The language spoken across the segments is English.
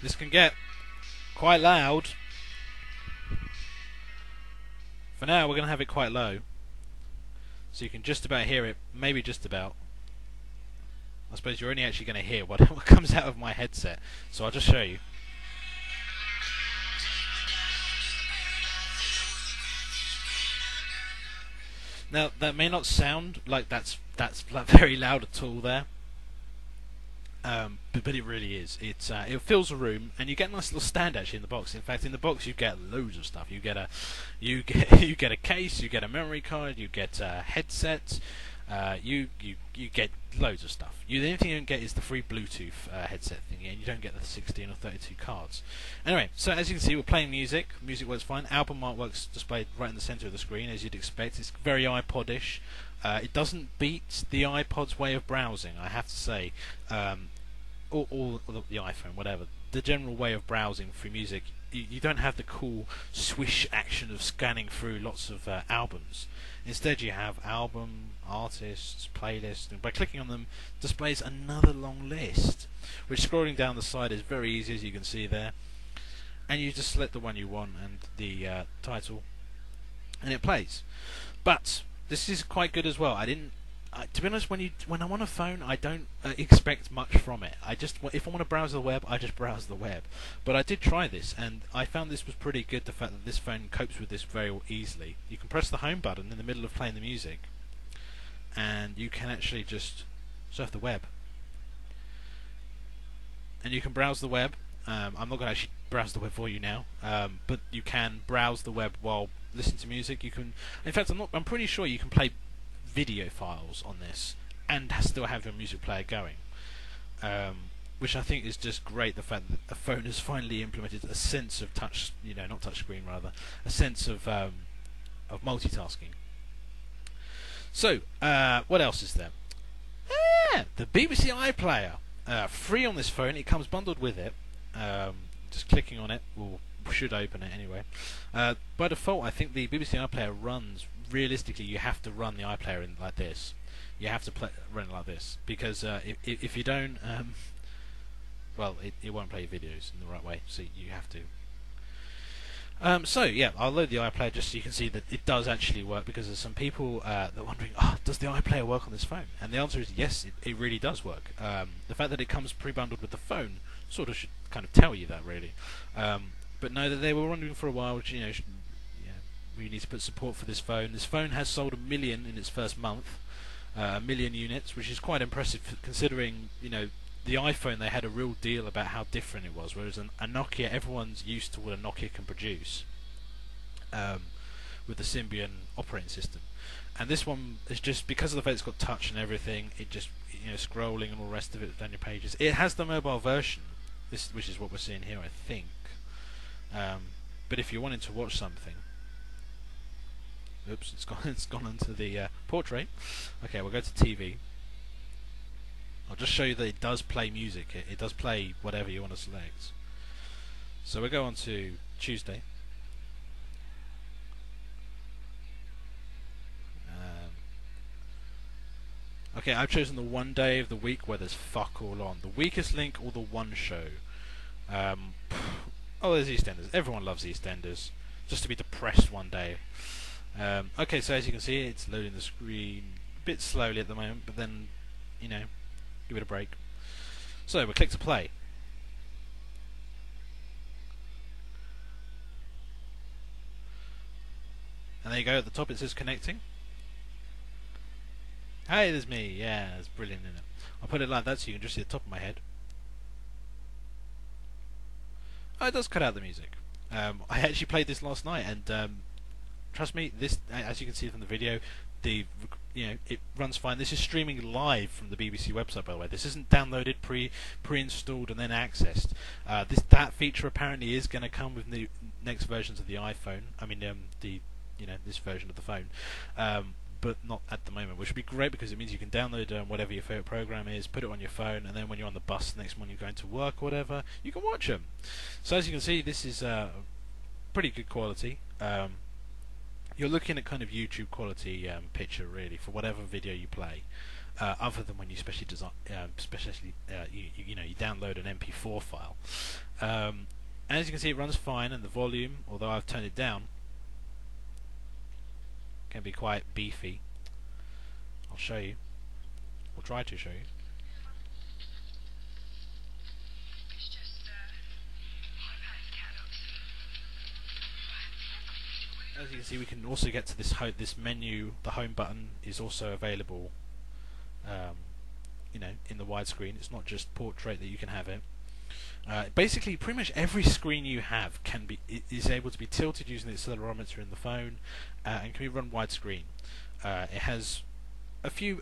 This can get quite loud. For now, we're going to have it quite low, so you can just about hear it, maybe just about. I suppose you're only actually going to hear what comes out of my headset, so I'll just show you. Now, that may not sound like that's like very loud at all there, but it really is. It fills a room, and you get a nice little stand actually in the box. In fact, in the box you get loads of stuff. You get you get a case, you get a memory card, you get a headset, you get loads of stuff. The only thing you don't get is the free Bluetooth headset thingy, and you don't get the 16 or 32 cards. Anyway, so as you can see, we're playing music. Music works fine. Album artwork's displayed right in the centre of the screen, as you'd expect. It's very iPod-ish. It doesn't beat the iPod's way of browsing, I have to say. Or the iPhone, whatever. The general way of browsing through music, you don't have the cool swish action of scanning through lots of albums. Instead, you have album, artists, playlists, and by clicking on them, displays another long list, which scrolling down the side is very easy, as you can see there. And you just select the one you want and the title, and it plays. But this is quite good as well. To be honest, when I'm on a phone, I don't expect much from it. If I want to browse the web, I just browse the web. But I did try this, and I found this was pretty good. The fact that this phone copes with this very easily. You can press the home button in the middle of playing the music, and you can actually just surf the web, and you can browse the web. I'm not going to actually browse the web for you now, but you can browse the web while listening to music. You can, in fact, I'm pretty sure you can play video files on this and still have your music player going, which I think is just great. The fact that a phone has finally implemented a sense of touch, not touch screen rather, a sense of multitasking. So, what else is there? The BBC iPlayer, free on this phone. It comes bundled with it. Just clicking on it should open it anyway. By default, I think the BBC iPlayer runs. Realistically, you have to run the iPlayer in like this. You have to run it like this, because if you don't, well, it won't play your videos in the right way. So you have to. So yeah, I'll load the iPlayer just so you can see that it does actually work, because there's some people that are wondering, does the iPlayer work on this phone? And the answer is yes, it really does work. The fact that it comes pre-bundled with the phone sort of should kind of tell you that, really. But know that they were wondering for a while, which, we need to put support for this phone. This phone has sold 1 million in its first month, 1 million units, which is quite impressive considering, the iPhone, they had a real deal about how different it was, whereas a Nokia, everyone's used to what a Nokia can produce with the Symbian operating system. And this one is just, because of the fact it's got touch and everything, it just, scrolling and all the rest of it down your pages. It has the mobile version, which is what we're seeing here, I think. But if you're wanting to watch something, oops, it's gone into the portrait. Okay, we'll go to TV. I'll just show you that it does play music. It does play whatever you want to select. So we'll go on to Tuesday. Okay, I've chosen the one day of the week where there's fuck all on. The Weakest Link or the One Show. There's EastEnders. Everyone loves EastEnders. Just to be depressed one day. Okay, so as you can see, it's loading the screen a bit slowly at the moment, but then, give it a break. So we'll click to play. And there you go, at the top it says connecting. Hey, there's me. Yeah, it's brilliant, isn't it? I'll put it like that so you can just see the top of my head. Oh, it does cut out the music. I actually played this last night, and trust me, this, as you can see from the video, it runs fine. This is streaming live from the BBC website, by the way. This isn't downloaded, pre-installed, and then accessed. That feature apparently is going to come with the next versions of the iPhone. I mean, this version of the phone, but not at the moment, which would be great because it means you can download whatever your favorite program is, put it on your phone, and then when you're on the bus the next morning, you're going to work or whatever, you can watch the So as you can see, this is pretty good quality. you're looking at kind of YouTube quality picture really for whatever video you play. Other than when you specially design, you download an MP4 file. As you can see, it runs fine, and the volume, although I've turned it down, can be quite beefy. I'll show you. We'll try to show you. As you can see, we can also get to this menu. The home button is also available, in the widescreen. It's not just portrait that you can have it. Basically, pretty much every screen you have is able to be tilted using the accelerometer in the phone, and can be run widescreen. It has a few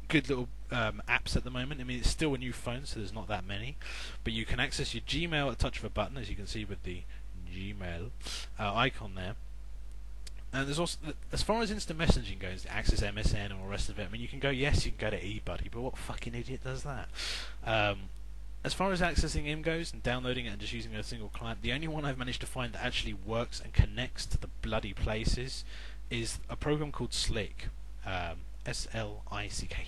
good little apps at the moment. I mean, it's still a new phone, so there's not that many, but you can access your Gmail at the touch of a button, as you can see with the Gmail icon there. And there's also, as far as instant messaging goes, access MSN and all the rest of it. I mean, you can go to eBuddy, but what fucking idiot does that? As far as accessing IM goes and downloading it and just using a single client, the only one I've managed to find that actually works and connects to the bloody places is a program called Slick, S-L-I-C-K.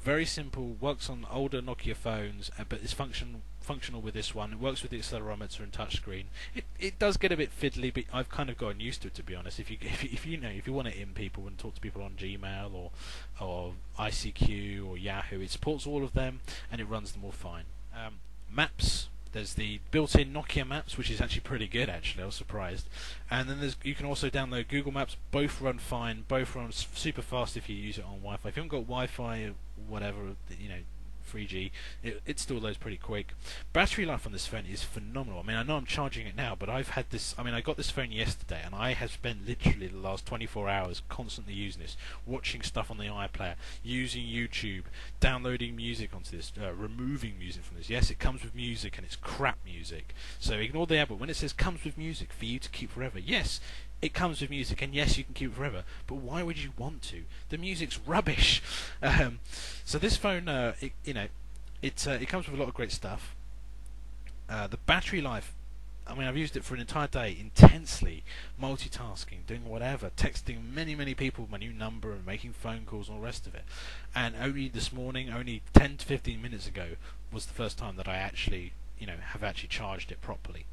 Very simple, works on older Nokia phones, but it's functional with this one. It works with the accelerometer and touchscreen. It does get a bit fiddly, but I've kind of gotten used to it, to be honest. If you want to IM people and talk to people on Gmail or ICQ or Yahoo, it supports all of them and it runs them all fine. Maps. There's the built-in Nokia Maps, which is actually pretty good. Actually, I was surprised. And then you can also download Google Maps. Both run fine. Both run super fast if you use it on Wi-Fi. If you haven't got Wi-Fi or whatever, 3G, it still loads pretty quick. Battery life on this phone is phenomenal. I mean, I know I'm charging it now, but I got this phone yesterday, and I have spent literally the last 24 hours constantly using this, watching stuff on the iPlayer, using YouTube, downloading music onto this, removing music from this. Yes, it comes with music, and it's crap music, so ignore the ad, but when it says comes with music for you to keep forever, yes, it comes with music, and yes, you can keep it forever, but why would you want to? The music's rubbish. So this phone, it comes with a lot of great stuff. The battery life, I mean, I've used it for an entire day intensely, multitasking, doing whatever, texting many people with my new number and making phone calls and all the rest of it. And only this morning, only 10 to 15 minutes ago, was the first time that I actually, have actually charged it properly.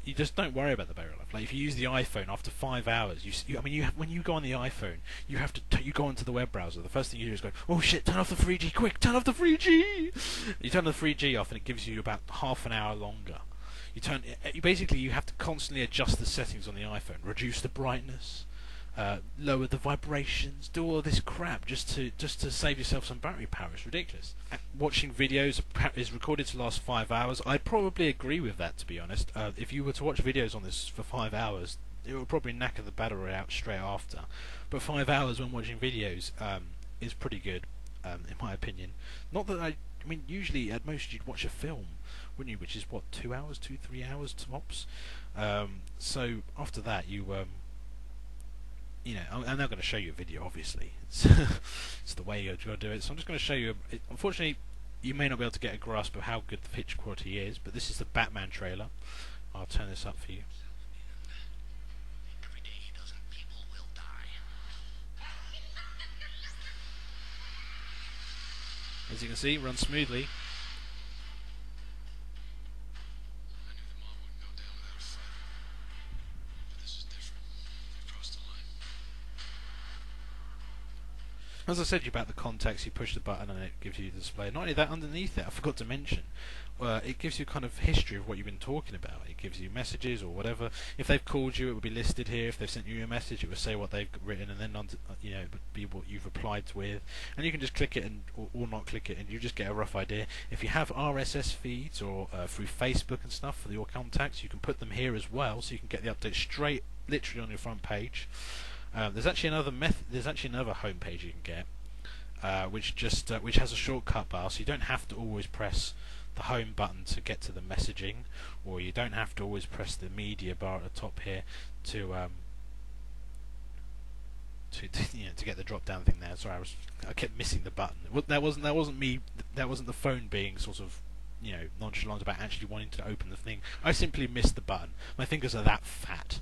You just don't worry about the battery life. Like if you use the iPhone after 5 hours, when you go on the iPhone, you have to you go onto the web browser. The first thing you do is go, oh shit, turn off the 3G, quick, turn off the 3G. You turn the 3G off, and it gives you about half an hour longer. You have to constantly adjust the settings on the iPhone, reduce the brightness, lower the vibrations, do all this crap just to save yourself some battery power. It's ridiculous. Watching videos is recorded to last 5 hours. I'd probably agree with that, to be honest. If you were to watch videos on this for 5 hours, it would probably knacker the battery out straight after. But 5 hours when watching videos is pretty good, in my opinion. Not that I mean, usually at most you'd watch a film, wouldn't you? Which is what, 2 hours, 2-3 hours tops. So after that, I'm not going to show you a video, obviously. It's the way you're going to do it. So I'm just going to show you. Unfortunately, you may not be able to get a grasp of how good the picture quality is, but this is the Batman trailer. I'll turn this up for you. Every day he doesn't, people will die. As you can see, it runs smoothly. As I said to you about the context, you push the button and it gives you the display. Not only that, underneath it, I forgot to mention, it gives you kind of history of what you've been talking about. It gives you messages or whatever. If they've called you, it will be listed here. If they've sent you a message, it will say what they've written, and then it would be what you've replied with. And you can just click it or not click it, and you just get a rough idea. If you have RSS feeds or through Facebook and stuff for your contacts, you can put them here as well, so you can get the update straight, literally on your front page. There's actually another home page you can get, which has a shortcut bar, so you don't have to always press the home button to get to the messaging, or you don't have to always press the media bar at the top here to get the drop down thing there. Sorry, I kept missing the button. That wasn't me. That wasn't the phone being sort of nonchalant about actually wanting to open the thing. I simply missed the button. My fingers are that fat.